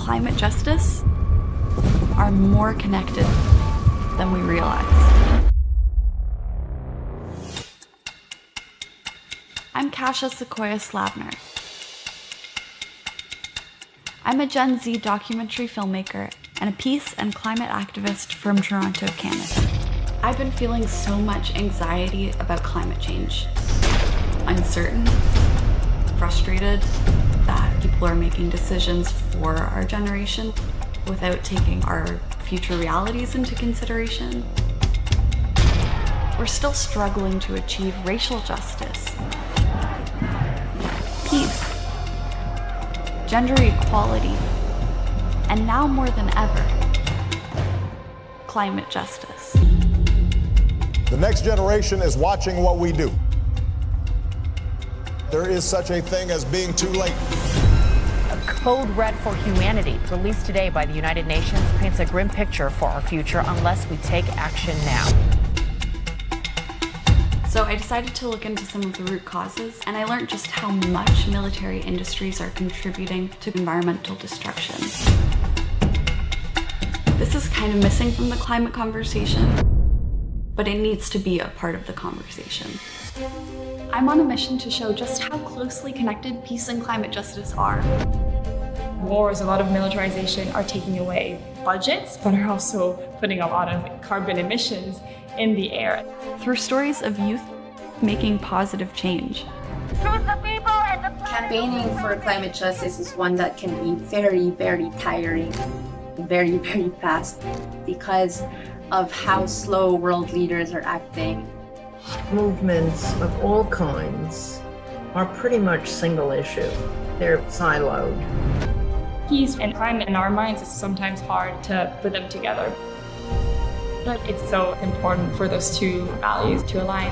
climate justice are more connected than we realize. I'm Kasha Sequoia Slavner. I'm a Gen Z documentary filmmaker and a peace and climate activist from Toronto, Canada. I've been feeling so much anxiety about climate change. Uncertain, frustrated that people are making decisions for our generation without taking our future realities into consideration. We're still struggling to achieve racial justice, peace, gender equality, and now more than ever, climate justice. The next generation is watching what we do. There is such a thing as being too late. A code red for humanity, released today by the United Nations, paints a grim picture for our future unless we take action now. So I decided to look into some of the root causes, and I learned just how much military industries are contributing to environmental destruction. This is kind of missing from the climate conversation, but it needs to be a part of the conversation. I'm on a mission to show just how closely connected peace and climate justice are. Wars, a lot of militarization are taking away budgets, but are also putting a lot of carbon emissions in the air. Through stories of youth making positive change. Campaigning for climate justice is one that can be very, very tiring, very, very fast because of how slow world leaders are acting. Movements of all kinds are pretty much single issue. They're siloed. Peace and climate in our minds is sometimes hard to put them together. But it's so important for those two values to align.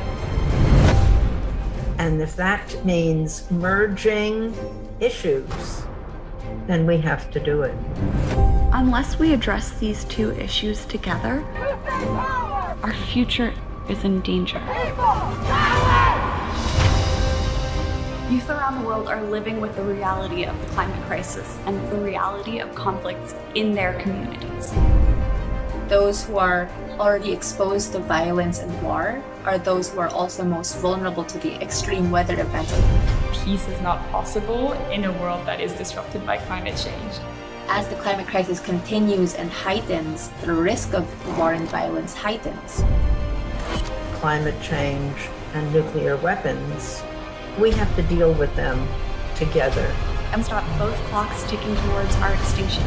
And if that means merging issues, then we have to do it. Unless we address these two issues together, our future is in danger. Youth around the world are living with the reality of the climate crisis and the reality of conflicts in their communities. Those who are already exposed to violence and war are those who are also most vulnerable to the extreme weather events. Peace is not possible in a world that is disrupted by climate change. As the climate crisis continues and heightens, the risk of war and violence heightens. Climate change and nuclear weapons, we have to deal with them together. And stop both clocks ticking towards our extinction.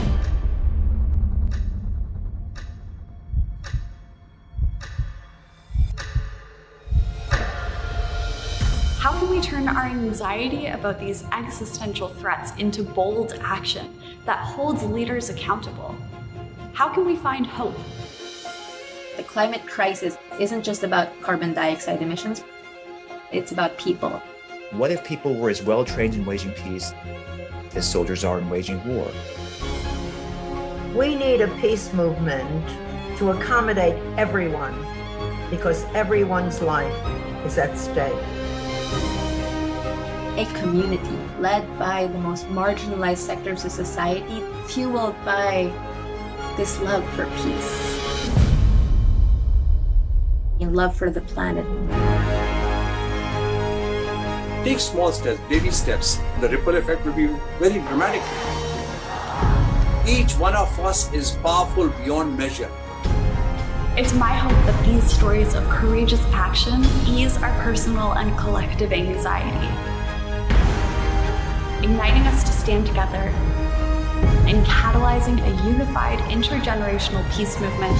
How can we turn our anxiety about these existential threats into bold action that holds leaders accountable? How can we find hope? The climate crisis isn't just about carbon dioxide emissions, it's about people. What if people were as well trained in waging peace as soldiers are in waging war? We need a peace movement to accommodate everyone because everyone's life is at stake. A community led by the most marginalized sectors of society, fueled by this love for peace and love for the planet. Take small steps, baby steps. The ripple effect will be very dramatic. Each one of us is powerful beyond measure. It's my hope that these stories of courageous action ease our personal and collective anxiety, igniting us to stand together and catalyzing a unified intergenerational peace movement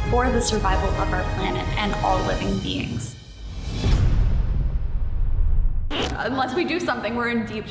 for the survival of our planet and all living beings. Unless we do something, we're in deep